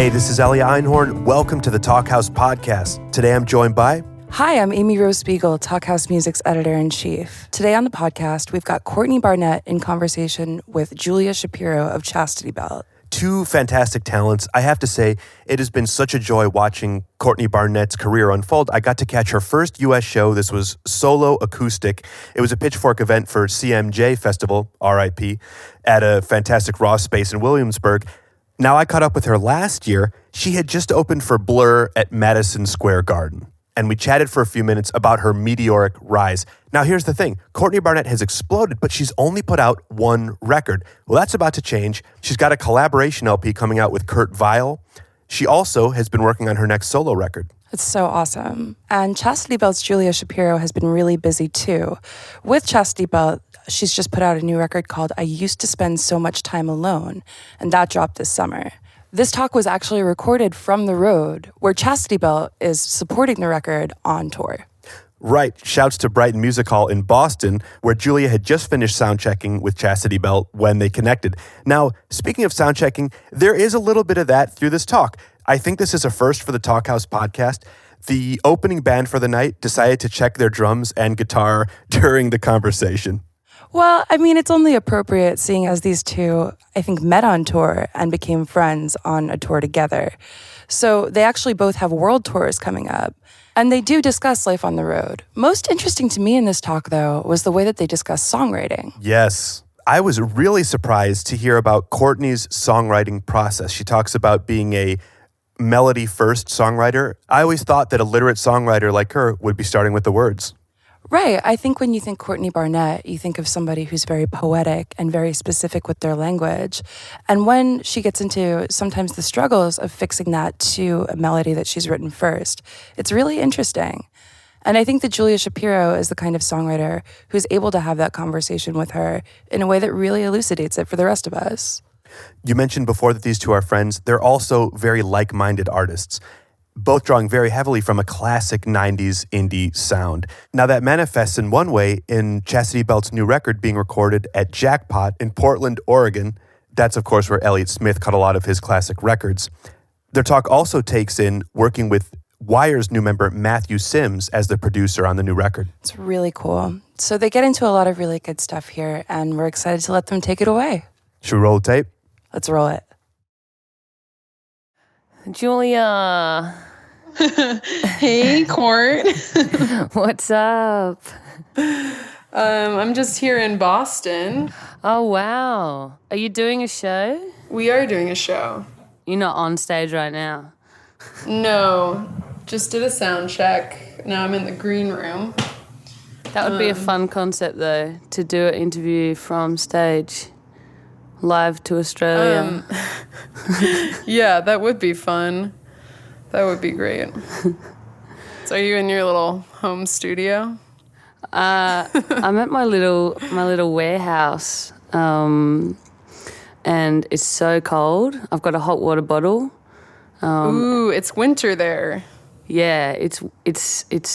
Hey, this is Elia Einhorn. Welcome to the Talkhouse Podcast. Today I'm joined by... Hi, I'm Amy Rose Spiegel, Talkhouse Music's editor-in-chief. Today on the podcast, we've got Courtney Barnett in conversation with Julia Shapiro of Chastity Belt. Two fantastic talents. I have to say, it has been such a joy watching Courtney Barnett's career unfold. I got to catch her first U.S. show. This was solo acoustic. It was a Pitchfork event for CMJ Festival, RIP, at a fantastic Raw space in Williamsburg. Now, I caught up with her last year. She had just opened for Blur at Madison Square Garden, and we chatted for a few minutes about her meteoric rise. Now, here's the thing. Courtney Barnett has exploded, but she's only put out one record. Well, that's about to change. She's got a collaboration LP coming out with Kurt Vile. She also has been working on her next solo record. It's so awesome. And Chastity Belt's Julia Shapiro has been really busy too. With Chastity Belt, she's just put out a new record called I Used to Spend So Much Time Alone, and that dropped this summer. This talk was actually recorded from the road, where Chastity Belt is supporting the record on tour. Right. Shouts to Brighton Music Hall in Boston, where Julia had just finished soundchecking with Chastity Belt when they connected. Now, speaking of soundchecking, there is a little bit of that through this talk. I think this is a first for the Talkhouse podcast. The opening band for the night decided to check their drums and guitar during the conversation. Well, I mean, it's only appropriate seeing as these two, I think, met on tour and became friends on a tour together. So they actually both have world tours coming up, and they do discuss life on the road. Most interesting to me in this talk, though, was the way that they discuss songwriting. Yes. I was really surprised to hear about Courtney's songwriting process. She talks about being a melody-first songwriter. I always thought that a literate songwriter like her would be starting with the words. Right. I think when you think Courtney Barnett, you think of somebody who's very poetic and very specific with their language. And when she gets into sometimes the struggles of fixing that to a melody that she's written first, it's really interesting. And I think that Julia Shapiro is the kind of songwriter who's able to have that conversation with her in a way that really elucidates it for the rest of us. You mentioned before that these two are friends. They're also very like-minded artists, both drawing very heavily from a classic 90s indie sound. Now that manifests in one way in Chastity Belt's new record being recorded at Jackpot in Portland, Oregon. That's, of course, where Elliott Smith cut a lot of his classic records. Their talk also takes in working with Wire's new member Matthew Sims as the producer on the new record. It's really cool. So they get into a lot of really good stuff here, and we're excited to let them take it away. Should we roll the tape? Let's roll it. Julia. Hey, Court. What's up? I'm just here in Boston. Oh, wow. Are you doing a show? We are doing a show. You're not on stage right now? No, just did a sound check. Now I'm in the green room. That would be a fun concept, though, to do an interview from stage, live to Australia. Yeah, that would be fun. That would be great. So are you in your little home studio? I'm at my little warehouse, and it's so cold. I've got a hot water bottle. Ooh, it's winter there. Yeah, it's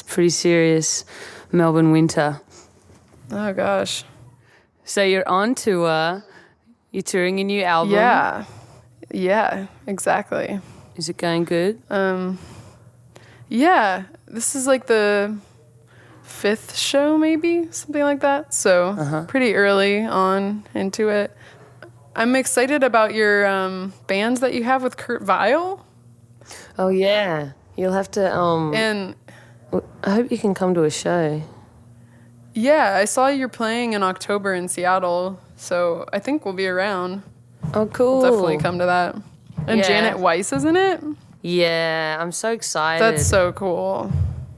pretty serious Melbourne winter. Oh gosh. So you're on tour. You're touring a new album. Yeah, exactly. Is it going good? Yeah, this is like the 5th show, maybe, something like that. So pretty early on into it. I'm excited about your bands that you have with Kurt Vile. Oh yeah, you'll have to. And I hope you can come to a show. yeah, I saw you're playing in October in Seattle, so I think we'll be around. Oh, cool. We'll definitely come to that. And Yeah. Janet Weiss is in it? Yeah, I'm so excited. That's so cool.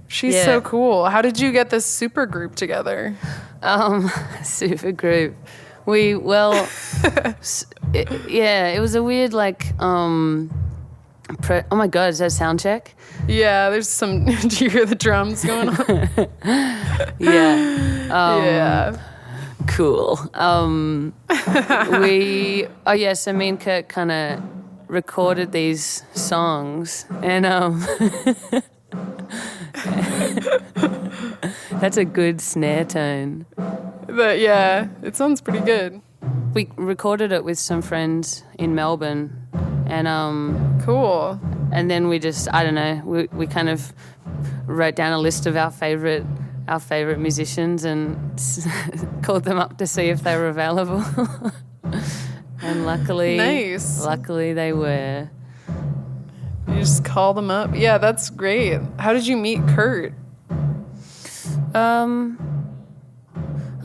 She's Yeah. so cool. How did you get this super group together? Super group. It was a weird oh my God, is that a sound check? Yeah, there's some. Do you hear the drums going on? Yeah. Yeah. Cool. So me and Kurt kind of recorded these songs, and that's a good snare tone. But yeah, it sounds pretty good. We recorded it with some friends in Melbourne, And Cool. and then we just, I don't know, we kind of wrote down a list of our favorite musicians and called them up to see if they were available. And luckily they were. You just call them up. Yeah, that's great. How did you meet Kurt? I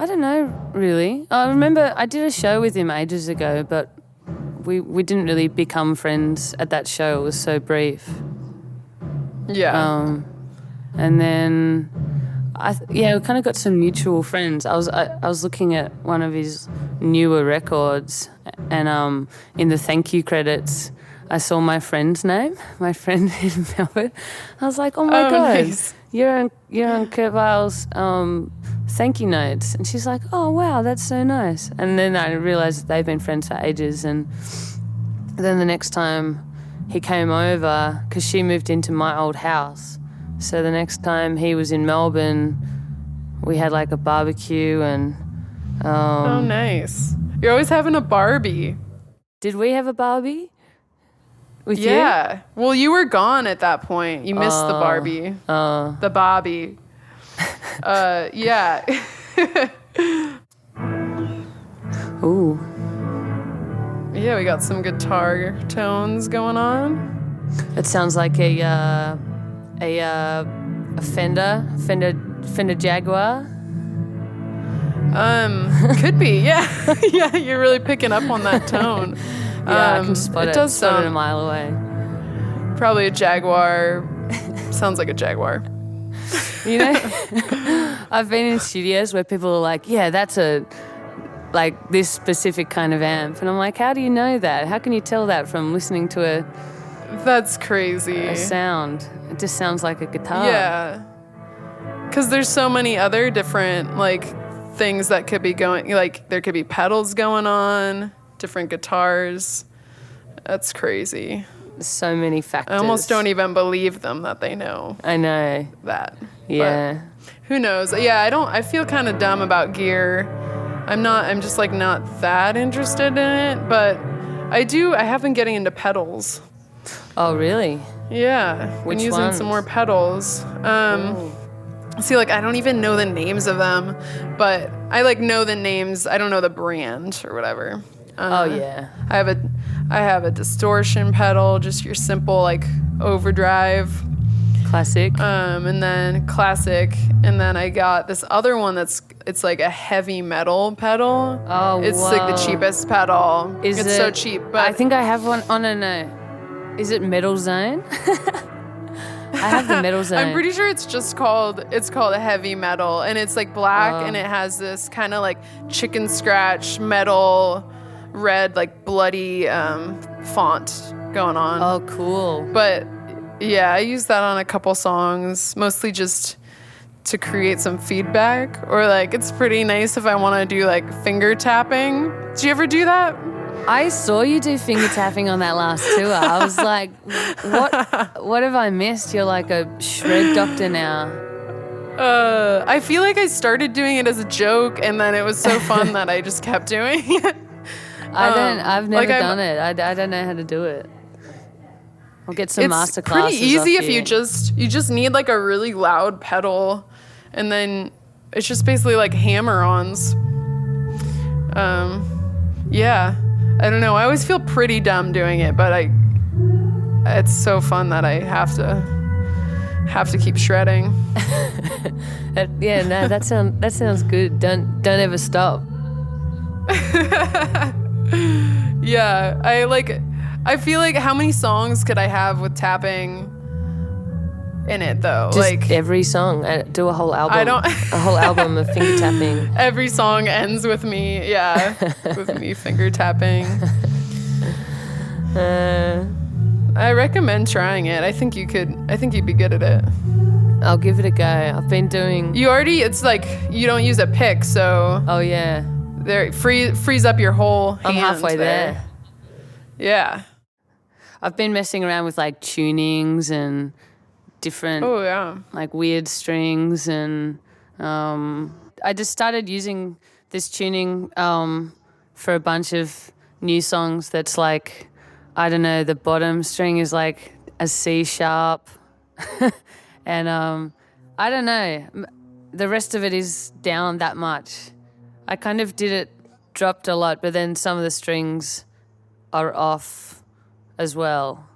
don't know, really. I remember I did a show with him ages ago, but we didn't really become friends at that show. It was so brief. Yeah. And then, we kind of got some mutual friends. I was looking at one of his newer records, and in the thank you credits, I saw my friend's name, my friend in Melbourne. I was like, oh my God, nice. you're on Kurt Weill's thank you notes. And she's like, oh wow, that's so nice. And then I realised that they've been friends for ages. And then the next time he came over, because she moved into my old house. So the next time he was in Melbourne, we had like a barbecue and... oh, nice. You're always having a Barbie. Did we have a Barbie? With you? Yeah. Well, you were gone at that point. You missed the Barbie. The Bobby. Yeah. Ooh. Yeah, we got some guitar tones going on. It sounds like a Fender Jaguar. Could be. Yeah. Yeah, you're really picking up on that tone. Yeah, I can spot it. It does Spot it sound a mile away. probably a Jaguar. Sounds like a Jaguar. You know, I've been in studios where people are like, yeah, that's like this specific kind of amp. And I'm like, how do you know that? How can you tell that from listening to That's crazy. a sound? It just sounds like a guitar. Yeah. Because there's so many other different, like, things that could be going, like, there could be pedals going on, different guitars. That's crazy. So many factors. I almost don't even believe them that they know I know. that. Yeah. But who knows? Yeah, I feel kind of dumb about gear. I'm just, like, not that interested in it, but I have been getting into pedals. Oh, really? Yeah. Which been using ones? some more pedals. See, like, I don't even know the names of them, but I, like, know the names. I don't know the brand or whatever. Oh, yeah. I have a distortion pedal, just your simple, like, overdrive. Classic. And then classic. And then I got this other one it's like a heavy metal pedal. Oh, It's like the cheapest pedal. It's so cheap. But I think I have one. Oh, no. Is it Metal Zone? I have the Metal Zone. I'm pretty sure it's called a heavy metal, and it's like black, and it has this kind of like chicken scratch metal red, like bloody font going on. Oh, cool. But yeah, I use that on a couple songs, mostly just to create some feedback, or like it's pretty nice if I want to do like finger tapping. Do you ever do that? I saw you do finger tapping on that last tour. I was like, what have I missed? You're like a shred doctor now. I feel like I started doing it as a joke, and then it was so fun that I just kept doing it. I've never done it. I don't know how to do it. I'll get some master classes. It's pretty easy off if you just need like a really loud pedal, and then it's just basically like hammer-ons. Yeah. I don't know. I always feel pretty dumb doing it, but it's so fun that I have to keep shredding. That sounds good. Don't ever stop. Yeah, I feel like how many songs could I have with tapping in it though? Just like every song. Do a whole album. I don't. A whole album of finger tapping. Every song ends with me, with me finger tapping. I recommend trying it. I think you'd be good at it. I'll give it a go. I've been doing... It's like you don't use a pick, so... Oh, yeah. There, frees up your whole hand. I'm halfway there. Yeah. I've been messing around with like tunings and different... Oh, yeah. Like weird strings, and I just started using this tuning for a bunch of new songs that's like I don't know, the bottom string is like a C sharp. And I don't know, the rest of it is down that much. I kind of did it, dropped a lot, but then some of the strings are off as well.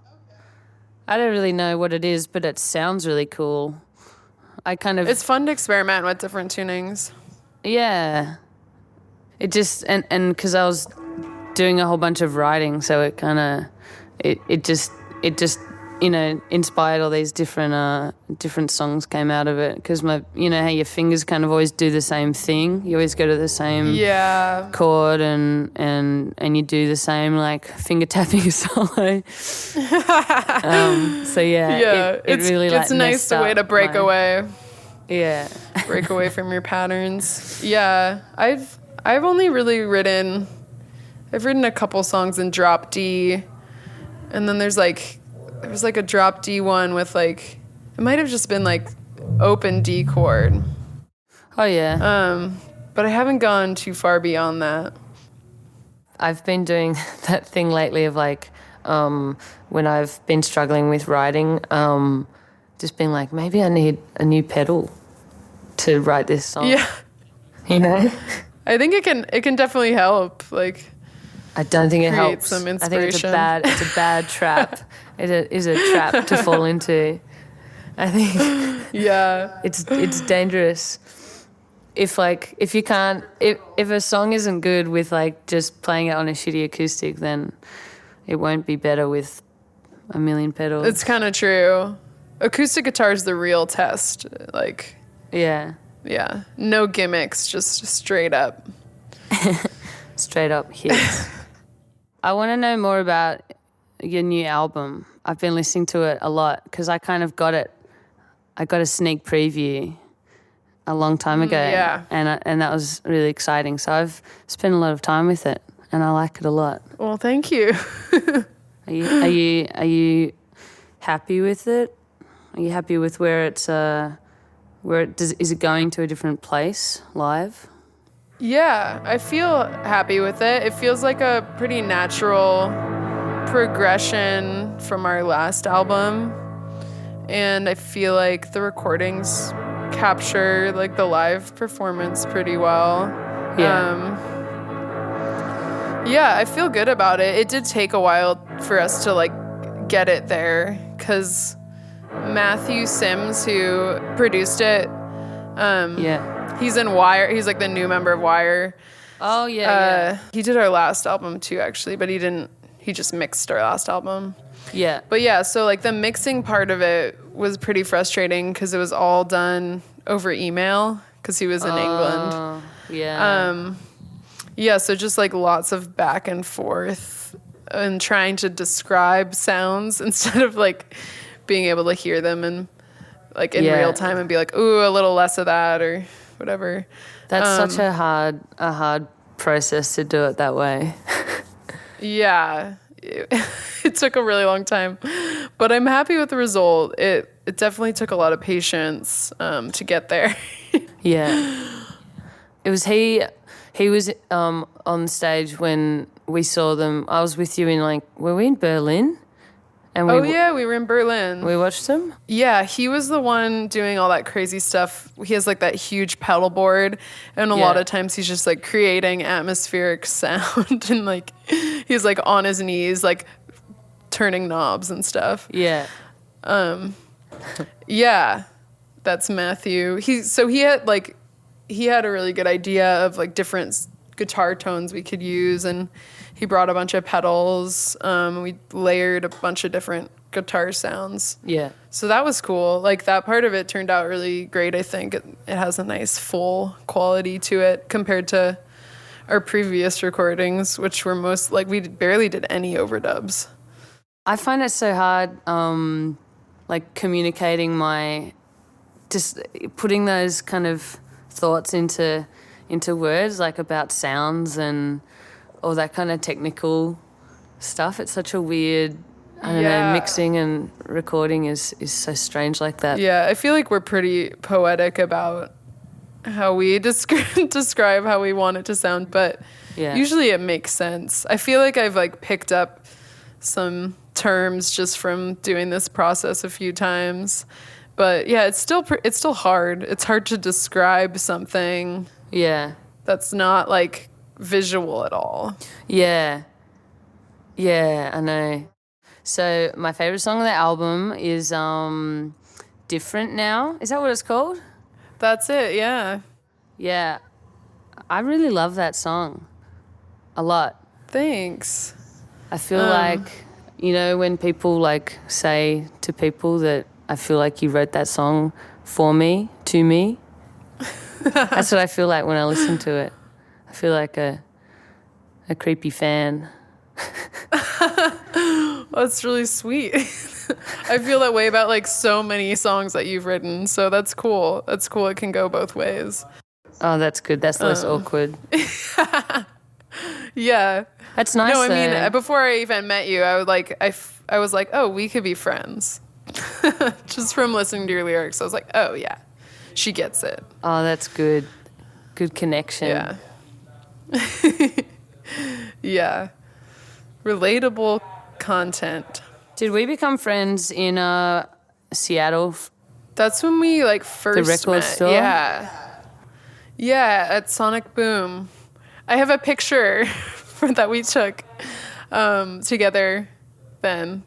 I don't really know what it is, but it sounds really cool. It's fun to experiment with different tunings. Yeah. It just, and because I was doing a whole bunch of writing, so it kind of, it just, you know, inspired all these different songs came out of it. Because you know how your fingers kind of always do the same thing. You always go to the same chord and you do the same like finger tapping solo. So yeah, it really like it's a nice way to break away. Yeah, break away from your patterns. Yeah, I've only really written a couple songs in drop D, and then there's like a drop D one with like, it might have just been like open D chord. Oh yeah. But I haven't gone too far beyond that. I've been doing that thing lately of like, when I've been struggling with writing, just being like, maybe I need a new pedal to write this song. Yeah. You know? I think it can definitely help. Like, I don't think it helps. Some I think it's a inspiration. bad trap. It is a trap to fall into. I think it's dangerous. If a song isn't good with like just playing it on a shitty acoustic, then it won't be better with a million pedals. It's kind of true. Acoustic guitar is the real test. Like, yeah, no gimmicks, just straight up. Straight up hits. I want to know more about your new album. I've been listening to it a lot because I kind of got it. I got a sneak preview a long time ago, and that was really exciting. So I've spent a lot of time with it, and I like it a lot. Well, thank you. Are you happy with it? Are you happy with where it's is it going to a different place live? Yeah, I feel happy with it. It feels like a pretty natural progression from our last album. And I feel like the recordings capture like the live performance pretty well. Yeah. I feel good about it. It did take a while for us to like get it there because Matthew Sims, who produced it, he's in Wire. He's like the new member of Wire. Oh, yeah. He did our last album too, actually, but he just mixed our last album. Yeah. But yeah, so like the mixing part of it was pretty frustrating because it was all done over email because he was in England. Yeah. So just like lots of back and forth and trying to describe sounds instead of like being able to hear them and like in real time and be like, ooh, a little less of that or whatever. That's such a hard process to do it that way. Yeah. It took a really long time, but I'm happy with the result. It definitely took a lot of patience to get there. Yeah. It was he was on stage when we saw them. I was with you were we in Berlin? And we were in Berlin. We watched them? Yeah, he was the one doing all that crazy stuff. He has like that huge pedal board, and a lot of times he's just like creating atmospheric sound and like he's like on his knees like turning knobs and stuff. Yeah. That's Matthew. He had a really good idea of like different guitar tones we could use, and he brought a bunch of pedals. We layered a bunch of different guitar sounds. Yeah. So that was cool. Like that part of it turned out really great. I think it has a nice full quality to it compared to our previous recordings, which were most like we barely did any overdubs. I find it so hard, like communicating just putting those kind of thoughts into words, like about sounds and all that kind of technical stuff. It's such a weird, I don't know, mixing and recording is so strange like that. Yeah, I feel like we're pretty poetic about how we describe how we want it to sound, but usually it makes sense. I feel like I've like picked up some terms just from doing this process a few times. But yeah, it's still hard. It's hard to describe something Yeah. that's not like visual at all. Yeah. Yeah, I know. So my favorite song on the album is Different Now. Is that what it's called? That's it, yeah. Yeah. I really love that song a lot. Thanks. I feel like, you know, when people like say to people that I feel like you wrote that song for me, to me. That's what I feel like when I listen to it. I feel like a creepy fan. That's really sweet. I feel that way about like so many songs that you've written. So that's cool. That's cool. It can go both ways. Oh, that's good. That's less awkward. Yeah. That's nice. No, I though. mean, before I even met you, I was like, oh, we could be friends. Just from listening to your lyrics, I was like, oh yeah, she gets it. Oh, that's good. Good connection. Yeah. Yeah. Relatable content. Did we become friends in Seattle? That's when we like first The record met. store? Yeah. Yeah, at Sonic Boom. I have a picture that we took together then.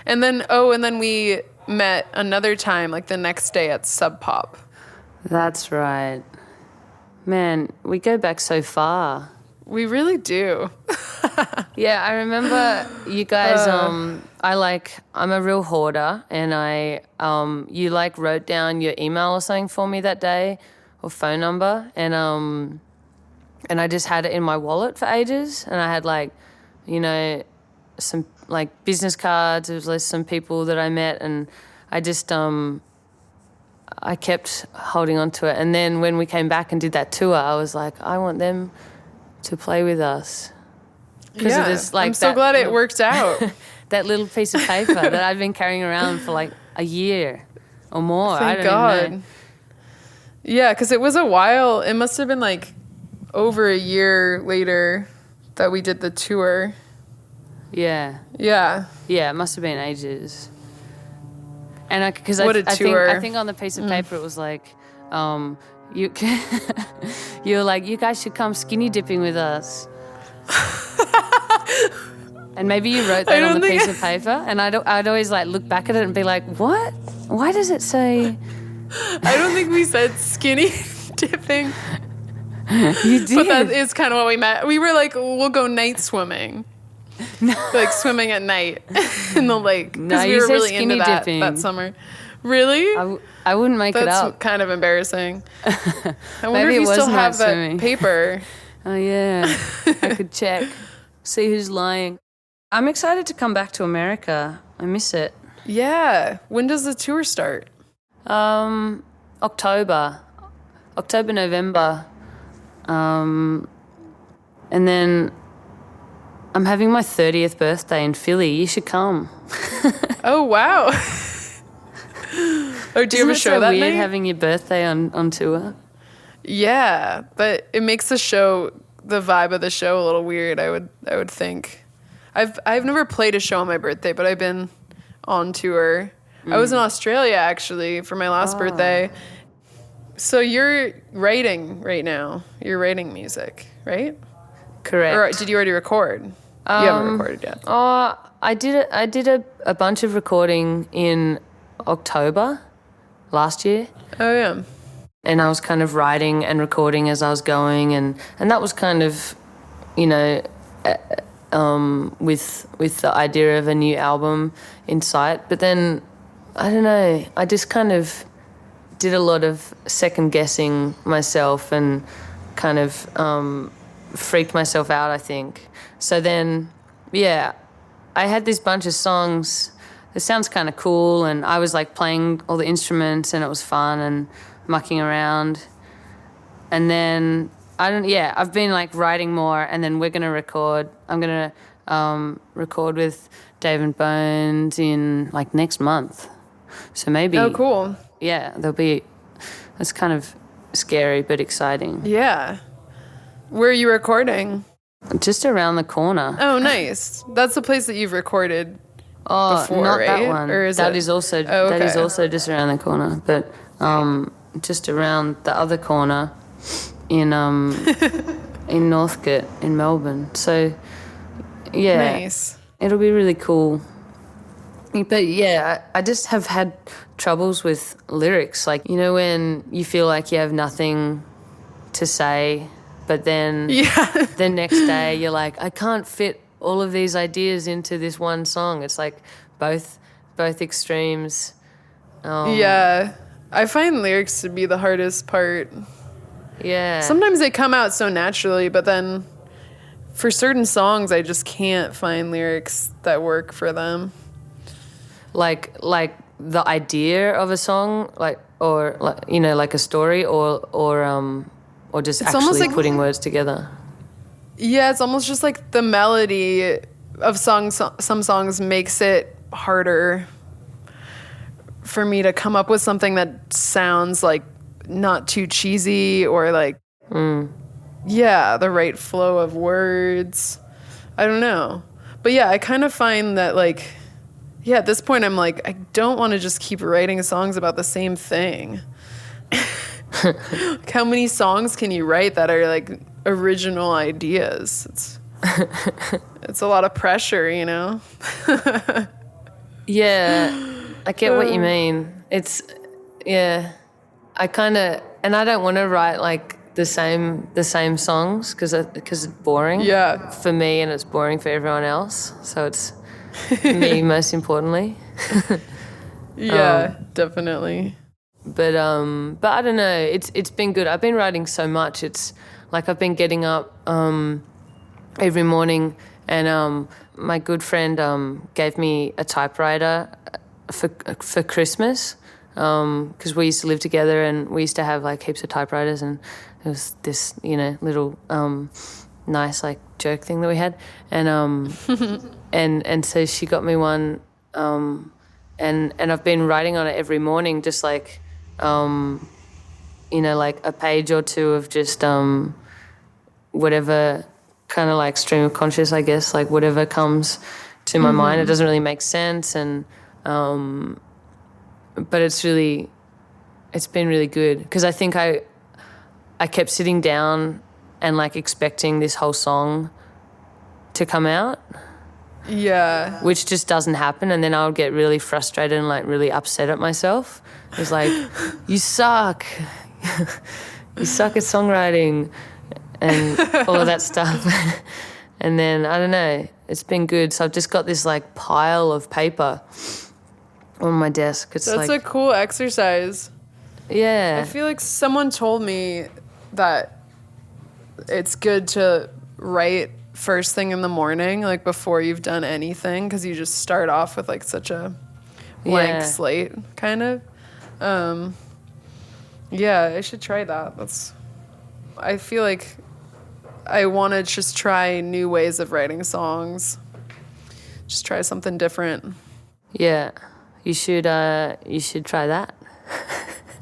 And then we met another time, like the next day at Sub Pop. That's right. Man, we go back so far. We really do. Yeah, I remember you guys. I'm a real hoarder, and you like wrote down your email or something for me that day, or phone number, and I just had it in my wallet for ages, and I had like, you know, some like business cards. It was like some people that I met, and I just I kept holding on to it, and then when we came back and did that tour, I was like, I want them to play with us. Yeah, of this, like, I'm so glad it worked out. That little piece of paper that I've been carrying around for like a year or more. Thank I don't God. even know. Yeah, because it was a while. It must have been like over a year later that we did the tour. Yeah. Yeah. Yeah, it must have been ages. And because What a tour. I think on the piece of paper it was like, you were like, you guys should come skinny dipping with us. And maybe you wrote that on the piece of paper, and I'd always like look back at it and be like, what? Why does it say? I don't think we said skinny dipping. You did. But that is kind of what we meant. We were like, we'll go night swimming. Like swimming at night in the lake. No, Because we you were said really into skinny that dipping. summer. Really? I wouldn't make it That's up. kind of embarrassing. I wonder Maybe if it you was still night have that swimming. paper. Oh, yeah. I could check. See who's lying. I'm excited to come back to America. I miss it. Yeah. When does the tour start? October, November. And then I'm having my 30th birthday in Philly. You should come. Oh, wow. Oh, do you Isn't ever it show so that weird night? having your birthday on tour? Yeah, but it makes the vibe of the show a little weird, I would think. I've never played a show on my birthday, but I've been on tour. I was in Australia actually for my last birthday. So you're writing right now. You're writing music, right? Correct. Or did you already record? You haven't recorded yet. Oh, I did a bunch of recording in October last year. Oh yeah. And I was kind of writing and recording as I was going, and that was kind of, you know, with the idea of a new album in sight. But then, I don't know, I just kind of did a lot of second guessing myself and kind of freaked myself out, I think. So then, yeah, I had this bunch of songs. It sounds kind of cool, and I was like playing all the instruments, and it was fun and mucking around. And then I've been like writing more, and then we're gonna record. I'm gonna record with Dave and Bones in like next month. So maybe. Oh, cool. Yeah, it's kind of scary but exciting. Yeah. Where are you recording? Just around the corner. Oh, nice. That's the place that you've recorded before, not right? that one. Or is that it? is also Oh, okay. that is also just around the corner, but just around the other corner in in Northcote in Melbourne. So yeah, Nice. it'll be really cool. But yeah, I just have had troubles with lyrics. Like, you know, when you feel like you have nothing to say, but then the next day you're like, I can't fit all of these ideas into this one song. It's like both extremes. Yeah. I find lyrics to be the hardest part. Yeah. Sometimes they come out so naturally, but then for certain songs, I just can't find lyrics that work for them. like the idea of a song, or you know, like a story, or just It's almost actually like- putting words together. Yeah, it's almost just like the melody of songs. Some songs makes it harder for me to come up with something that sounds like not too cheesy or like, the right flow of words. I don't know. But yeah, I kind of find that like, at this point I'm like, I don't want to just keep writing songs about the same thing. Like, how many songs can you write that are like original ideas? It's a lot of pressure, you know? Yeah, I get what you mean. It's, yeah, I kind of, and I don't want to write like the same songs because it's boring. Yeah. For me, and it's boring for everyone else. So it's me most importantly. Yeah, definitely. But I don't know. It's been good. I've been writing so much. It's like I've been getting up every morning, and my good friend gave me a typewriter for Christmas, because we used to live together and we used to have like heaps of typewriters, and it was this, you know, little nice like joke thing that we had, and and so she got me one, and I've been writing on it every morning, just like you know, like a page or two of just whatever kind of like stream of conscious, I guess, like whatever comes to my mind. It doesn't really make sense, and but it's been really good, because I think I kept sitting down and like expecting this whole song to come out, Yeah. which just doesn't happen, and then I would get really frustrated and like really upset at myself. It was like, you suck. You suck at songwriting and all of that stuff. And then, I don't know, it's been good. So I've just got this like pile of paper on my desk. It's That's like, a cool exercise. yeah. I feel like someone told me that it's good to write first thing in the morning, like before you've done anything, because you just start off with like such a blank Yeah. slate, kind of. Yeah, I should try that. I feel like I want to just try new ways of writing songs. Just try something different. Yeah. You should try that.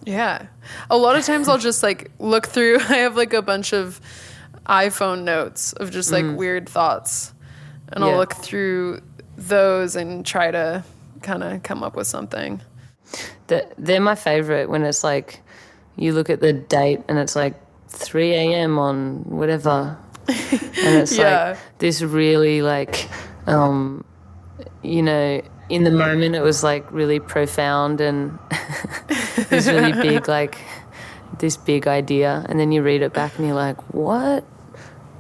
Yeah. A lot of times I'll just like look through. I have like a bunch of iPhone notes of just like weird thoughts. And I'll Yeah. look through those and try to kind of come up with something. They're my favorite, when it's like, you look at the date and it's like 3 a.m. on whatever. And it's Yeah. like this really like, you know, in the moment it was like really profound and this really big, like this big idea. And then you read it back and you're like, what?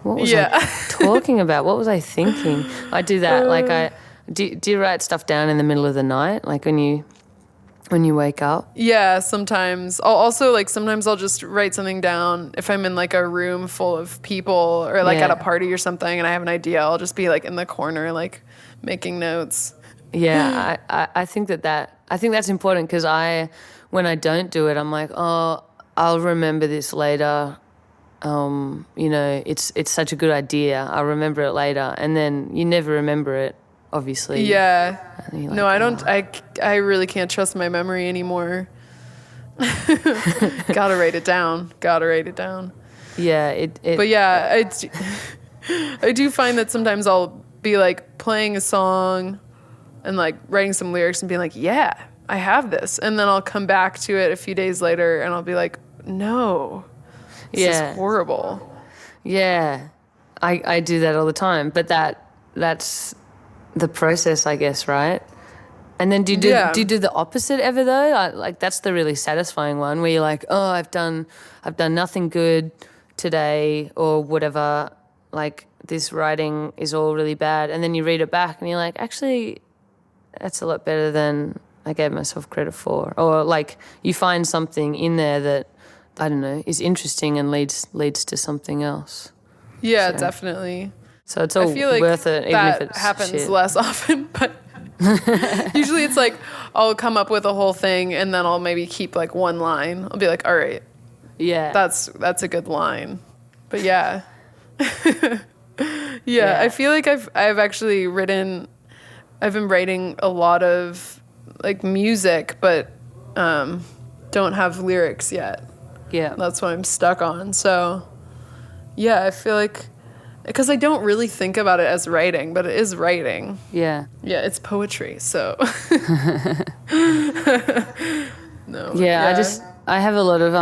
What was Yeah. I talking about? What was I thinking? I do that. Like do you write stuff down in the middle of the night? Like when you wake up? Yeah, sometimes. Sometimes I'll just write something down if I'm in like a room full of people or like Yeah. at a party or something and I have an idea. I'll just be like in the corner, like making notes. Yeah, I think I think that's important, because when I don't do it, I'm like, oh, I'll remember this later. You know, it's such a good idea. I'll remember it later, and then you never remember it, obviously. Yeah. And you're like, No, I don't. "Oh." I really can't trust my memory anymore. Gotta write it down. Yeah, But yeah, I do find that sometimes I'll be like playing a song and like writing some lyrics and being like, yeah, I have this. And then I'll come back to it a few days later and I'll be like, no, this is horrible. Yeah. I do that all the time, but that's the process, I guess, right? And then do you do the opposite ever though? Like that's the really satisfying one where you're like, oh, I've done nothing good today or whatever. Like this writing is all really bad, and then you read it back and you're like, actually, that's a lot better than I gave myself credit for. Or like you find something in there that I don't know is interesting and leads to something else. Yeah, definitely. So it's all I feel like worth it, even if it's happens shit. less often, but usually it's like I'll come up with a whole thing and then I'll maybe keep like one line. I'll be like, all right, Yeah, that's a good line. But yeah. Yeah, I feel like I've actually been writing a lot of like music, but don't have lyrics yet. Yeah. That's what I'm stuck on. So yeah, I feel like because I don't really think about it as writing, but it is writing. Yeah. Yeah, it's poetry, so. No. Yeah, I have a lot of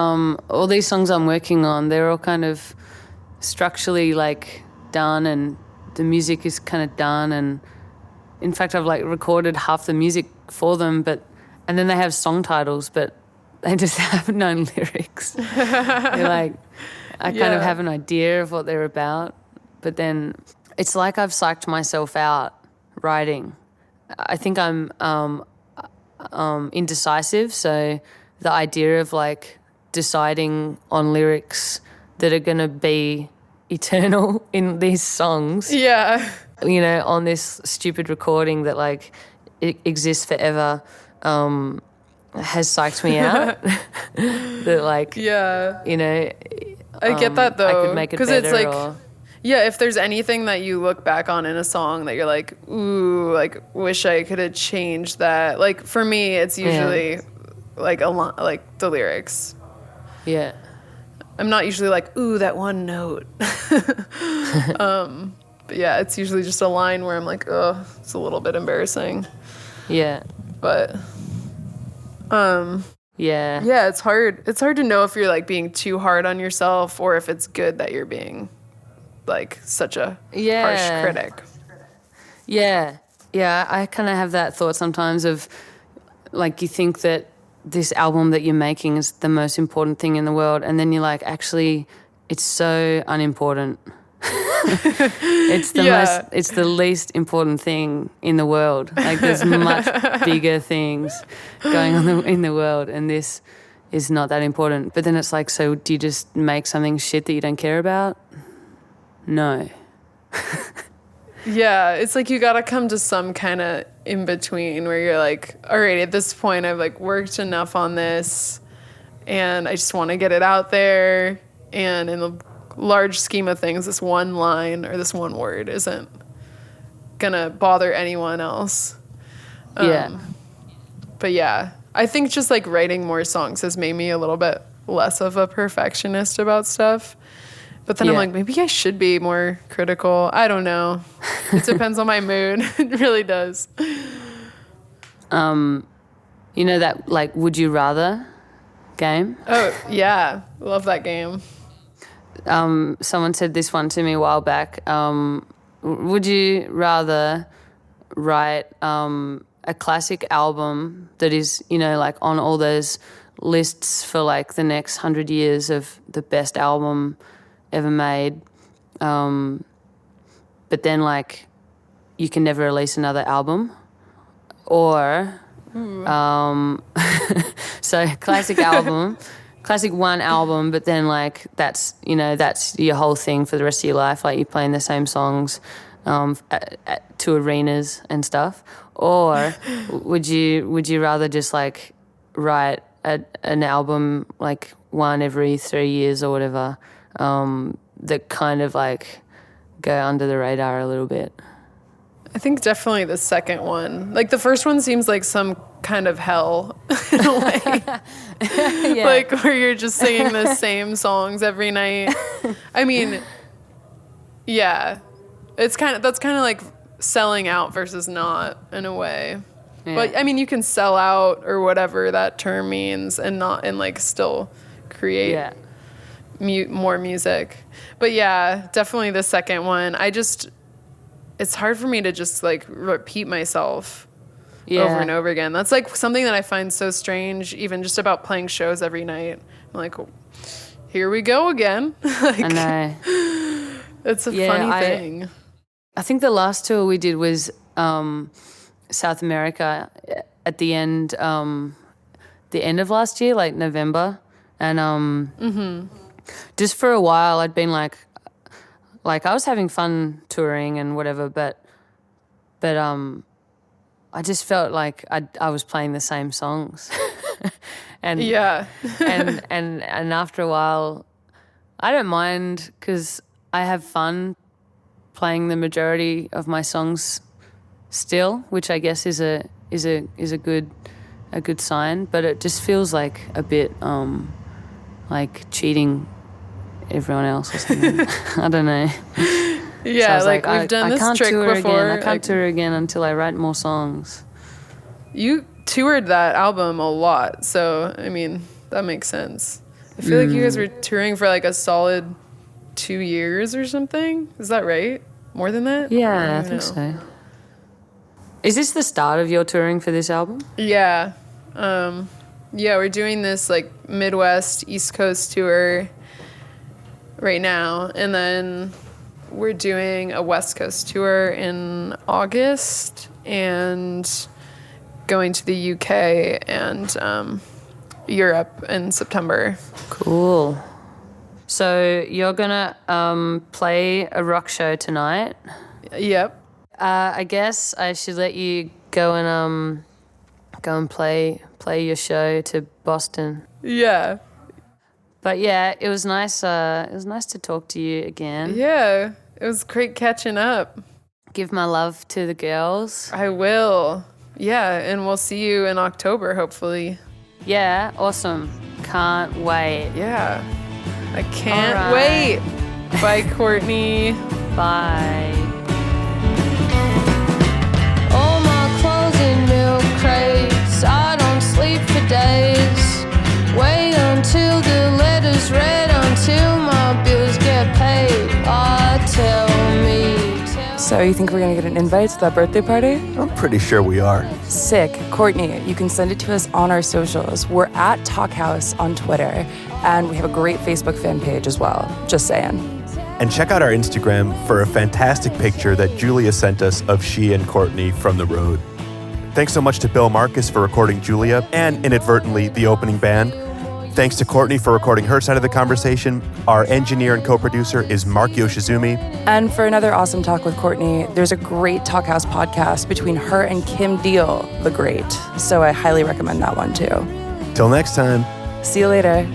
all these songs I'm working on, they're all kind of structurally like done and the music is kind of done, and in fact I've like recorded half the music for them, and then they have song titles, but they just have no lyrics. They're like, I kind of have an idea of what they're about, but then it's like I've psyched myself out writing. I think I'm indecisive, so the idea of like deciding on lyrics that are going to be eternal in these songs, Yeah. you know, on this stupid recording that like it exists forever, has psyched me out. That like, Yeah. you know, I get that though. I could make it better. It's like, or, yeah, if there's anything that you look back on in a song that you're like, ooh, like wish I could have changed that. Like for me, it's usually like like the lyrics. yeah. I'm not usually like, ooh, that one note. But yeah, it's usually just a line where I'm like, oh, it's a little bit embarrassing. Yeah. But Yeah. yeah, it's hard. It's hard to know if you're like being too hard on yourself or if it's good that you're being like such a harsh critic. Yeah. Yeah, I kind of have that thought sometimes of like you think that this album that you're making is the most important thing in the world, and then you're like, actually, it's so unimportant. It's the least important thing in the world. Like there's much bigger things going on in the world, and this is not that important. But then it's like, so do you just make something shit that you don't care about? No. Yeah, it's like you gotta come to some kind of in between where you're like, all right, at this point I've like worked enough on this and I just want to get it out there, and in the large scheme of things, this one line or this one word isn't gonna bother anyone else. But yeah, I think just like writing more songs has made me a little bit less of a perfectionist about stuff. But then I'm like, maybe I should be more critical. I don't know. It depends on my mood. It really does. You know that like Would You Rather game? Oh, yeah. Love that game. Someone said this one to me a while back. Would you rather write a classic album that is, you know, like on all those lists for like the next 100 years of the best album ever made, but then like you can never release another album, or so classic album, classic one album, but then like that's, you know, that's your whole thing for the rest of your life, like you're playing the same songs to arenas and stuff, or would you rather just like write an album like one every 3 years or whatever, that kind of like go under the radar a little bit? I think definitely the second one. Like the first one seems like some kind of hell in a way. Yeah. Like where you're just singing the same songs every night. I mean, Yeah. That's kind of like selling out versus not in a way. Yeah. But I mean, you can sell out or whatever that term means and like still create more music. But yeah, definitely the second one. It's hard for me to just like repeat myself over and over again. That's like something that I find so strange, even just about playing shows every night. I'm like, here we go again. Like, I know. It's a funny thing. I think the last tour we did was South America at the end of last year, like November, and just for a while I'd been like I was having fun touring and whatever, but I just felt like I was playing the same songs, and and after a while, I don't mind because I have fun playing the majority of my songs still, which I guess is a good sign. But it just feels like a bit like cheating everyone else or something. I don't know. Yeah, so like we've done this trick before. I can't tour again until I write more songs. You toured that album a lot, so I mean that makes sense. I feel like you guys were touring for like a solid 2 years or something. Is that right? More than that? Yeah, I think so. Is this the start of your touring for this album? Yeah. We're doing this like Midwest, East Coast tour right now, and then we're doing a West Coast tour in August and going to the UK and Europe in September. Cool. So you're gonna play a rock show tonight. Yep. I guess I should let you go and play your show to Boston. Yeah. But yeah, it was nice. It was nice to talk to you again. Yeah, it was great catching up. Give my love to the girls. I will. Yeah, and we'll see you in October, hopefully. Yeah, awesome. Can't wait. Yeah. I can't wait. Bye, Courtney. Bye. All my clothes in milk crates. I don't sleep for days. Wait until the letter's read, until my bills get paid. Tell me. So you think we're going to get an invite to that birthday party? I'm pretty sure we are. Sick. Courtney, you can send it to us on our socials. We're at Talkhouse on Twitter, and we have a great Facebook fan page as well. Just saying. And check out our Instagram for a fantastic picture that Julia sent us of she and Courtney from the road. Thanks so much to Bill Marcus for recording Julia and inadvertently the opening band. Thanks to Courtney for recording her side of the conversation. Our engineer and co-producer is Mark Yoshizumi. And for another awesome talk with Courtney, there's a great Talkhouse podcast between her and Kim Deal, the great. So I highly recommend that one too. Till next time. See you later.